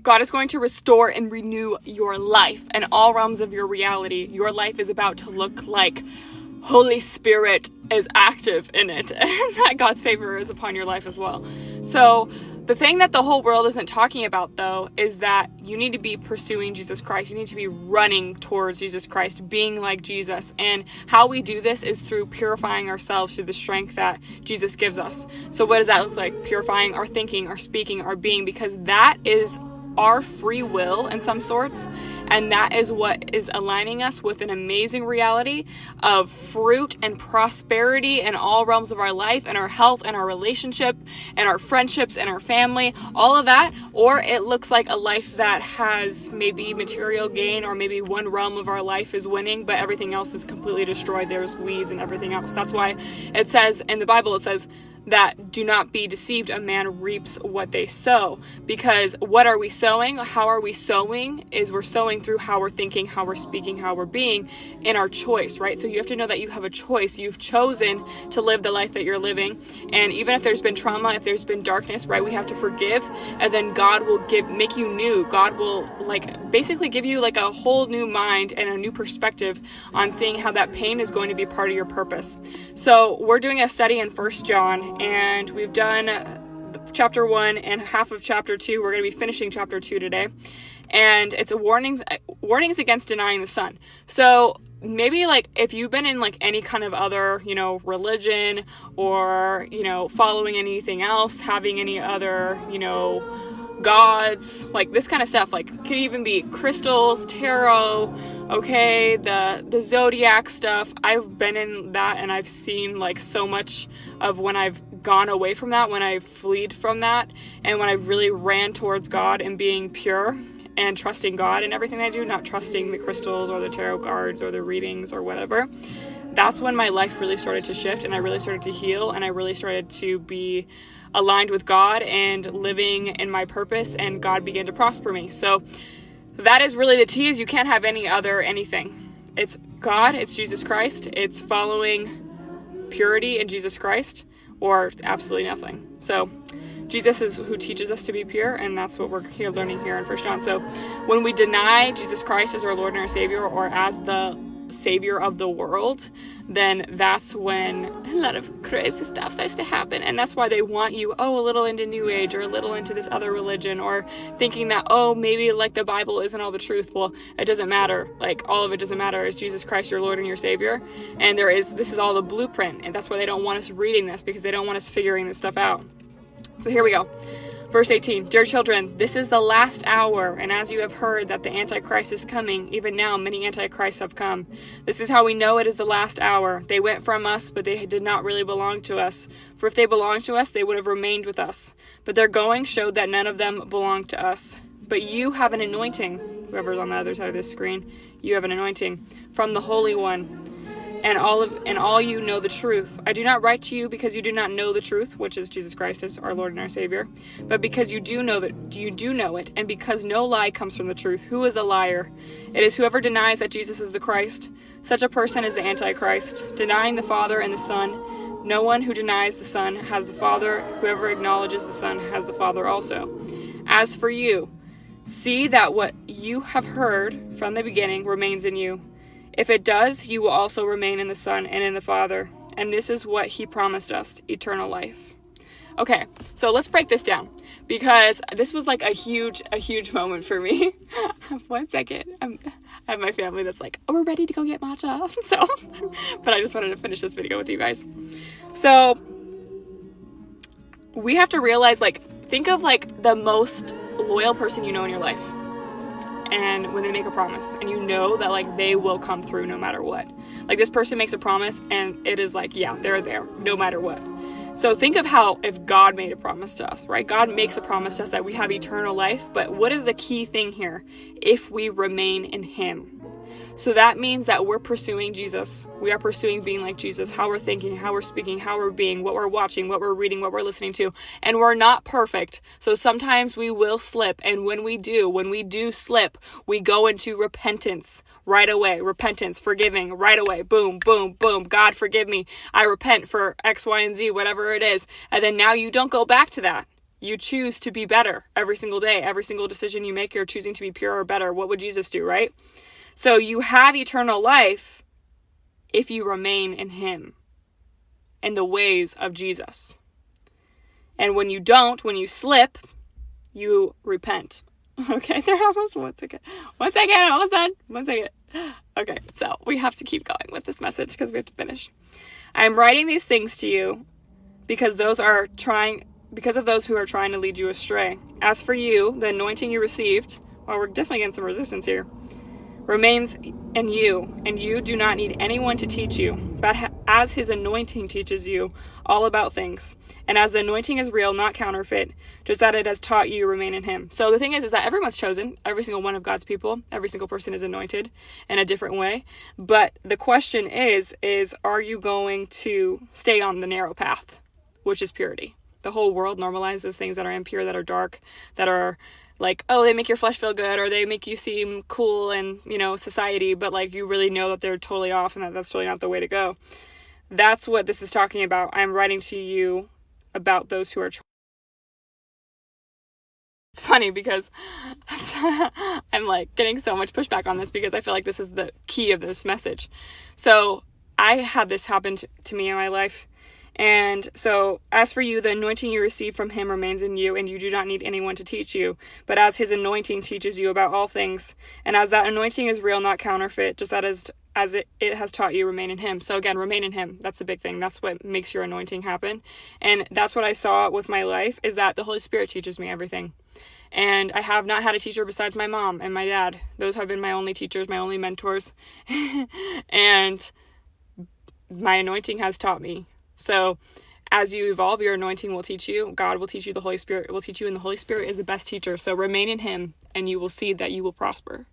God is going to restore and renew your life and all realms of your reality. Your life is about to look like Holy Spirit is active in it, and that God's favor is upon your life as well. So the thing that the whole world isn't talking about, though, is that you need to be pursuing Jesus Christ. You need to be running towards Jesus Christ, being like Jesus. And how we do this is through purifying ourselves through the strength that Jesus gives us. So what does that look like? Purifying our thinking, our speaking, our being, because that is our free will in some sorts, and that is what is aligning us with an amazing reality of fruit and prosperity in all realms of our life and our health and our relationship and our friendships and our family, all of that. Or it looks like a life that has maybe material gain, or maybe one realm of our life is winning but everything else is completely destroyed. There's weeds and everything else. That's why it says in the Bible, it says that do not be deceived, a man reaps what they sow. Because what are we sowing? How are we sowing? Is we're sowing through how we're thinking, how we're speaking, how we're being in our choice, right? So you have to know that you have a choice. You've chosen to live the life that you're living. And even if there's been trauma, if there's been darkness, right, we have to forgive, and then God will make you new. God will basically give you a whole new mind and a new perspective on seeing how that pain is going to be part of your purpose. So we're doing a study in 1 John, and we've done chapter 1 and half of chapter 2. We're going to be finishing chapter 2 today. And it's warnings against denying the Son. So maybe if you've been in any kind of other, religion, or, following anything else, having any other, gods, this kind of stuff, could even be crystals, tarot, okay, the zodiac stuff. I've been in that, and I've seen so much of when I've gone away from that, when I've fled from that, and when I've really ran towards God and being pure and trusting God in everything I do, not trusting the crystals or the tarot cards or the readings or whatever. That's when my life really started to shift, and I really started to heal, and I really started to be aligned with God and living in my purpose, and God began to prosper me. So that is really the tease. You can't have any other anything. It's God, it's Jesus Christ, it's following purity in Jesus Christ, or absolutely nothing. So Jesus is who teaches us to be pure, and that's what we're here learning here in 1 John. So when we deny Jesus Christ as our Lord and our Savior, or as the Savior of the world, then that's when a lot of crazy stuff starts to happen. And that's why they want you, a little into New Age, or a little into this other religion, or thinking that, maybe the Bible isn't all the truth. Well, it doesn't matter. All of it doesn't matter. Is Jesus Christ your Lord and your Savior? And this is all the blueprint. And that's why they don't want us reading this, because they don't want us figuring this stuff out. So here we go. Verse 18, Dear children, this is the last hour, and as you have heard that the Antichrist is coming, even now many Antichrists have come. This is how we know it is the last hour. They went from us, but they did not really belong to us. For if they belonged to us, they would have remained with us. But their going showed that none of them belonged to us. But you have an anointing, whoever's on the other side of this screen, you have an anointing from the Holy One. And all you know the truth. I do not write to you because you do not know the truth, which is Jesus Christ as our Lord and our Savior, but because you do know it, and because no lie comes from the truth. Who is a liar? It is whoever denies that Jesus is the Christ. Such a person is the Antichrist, denying the Father and the Son. No one who denies the Son has the Father. Whoever acknowledges the Son has the Father also. As for you, see that what you have heard from the beginning remains in you. If it does, you will also remain in the Son and in the Father. And this is what he promised us, eternal life. Okay, so let's break this down, because this was a huge moment for me. 1 second. I have my family that's we're ready to go get matcha. So, but I just wanted to finish this video with you guys. So we have to realize, think of the most loyal person you know in your life. And when they make a promise, and you know that they will come through no matter what. This person makes a promise, and it is they're there no matter what. So think of how if God made a promise to us, right? God makes a promise to us that we have eternal life, but what is the key thing here? If we remain in him. So that means that we're pursuing Jesus. We are pursuing being like Jesus, how we're thinking, how we're speaking, how we're being, what we're watching, what we're reading, what we're listening to. And we're not perfect. So sometimes we will slip. And when we do slip, we go into repentance right away. Repentance, forgiving right away. Boom, boom, boom. God, forgive me. I repent for X, Y, and Z, whatever it is. And then now you don't go back to that. You choose to be better every single day. Every single decision you make, you're choosing to be pure or better. What would Jesus do, right? So you have eternal life if you remain in him, in the ways of Jesus. And when you don't, when you slip, you repent. Okay, they're almost one second, almost done. 1 second. Okay, so we have to keep going with this message because we have to finish. I am writing these things to you because of those who are trying to lead you astray. As for you, the anointing you received, well, we're definitely getting some resistance here, remains in you, and you do not need anyone to teach you, but as his anointing teaches you all about things. And as the anointing is real, not counterfeit, just that it has taught you, remain in him. So the thing is that everyone's chosen, every single one of God's people, every single person is anointed in a different way. But the question is are you going to stay on the narrow path, which is purity? The whole world normalizes things that are impure, that are dark, that are like, oh, they make your flesh feel good, or they make you seem cool in, society, but like you really know that they're totally off and that's totally not the way to go. That's what this is talking about. I'm writing to you about those who are It's funny because I'm like getting so much pushback on this because I feel like this is the key of this message. So I had this happen to me in my life. And so, as for you, the anointing you receive from him remains in you, and you do not need anyone to teach you. But as his anointing teaches you about all things, and as that anointing is real, not counterfeit, just as it has taught you, remain in him. So again, remain in him. That's the big thing. That's what makes your anointing happen. And that's what I saw with my life, is that the Holy Spirit teaches me everything. And I have not had a teacher besides my mom and my dad. Those have been my only teachers, my only mentors. And my anointing has taught me. So as you evolve, your anointing will teach you. God will teach you. The Holy Spirit will teach you. And the Holy Spirit is the best teacher. So remain in him and you will see that you will prosper.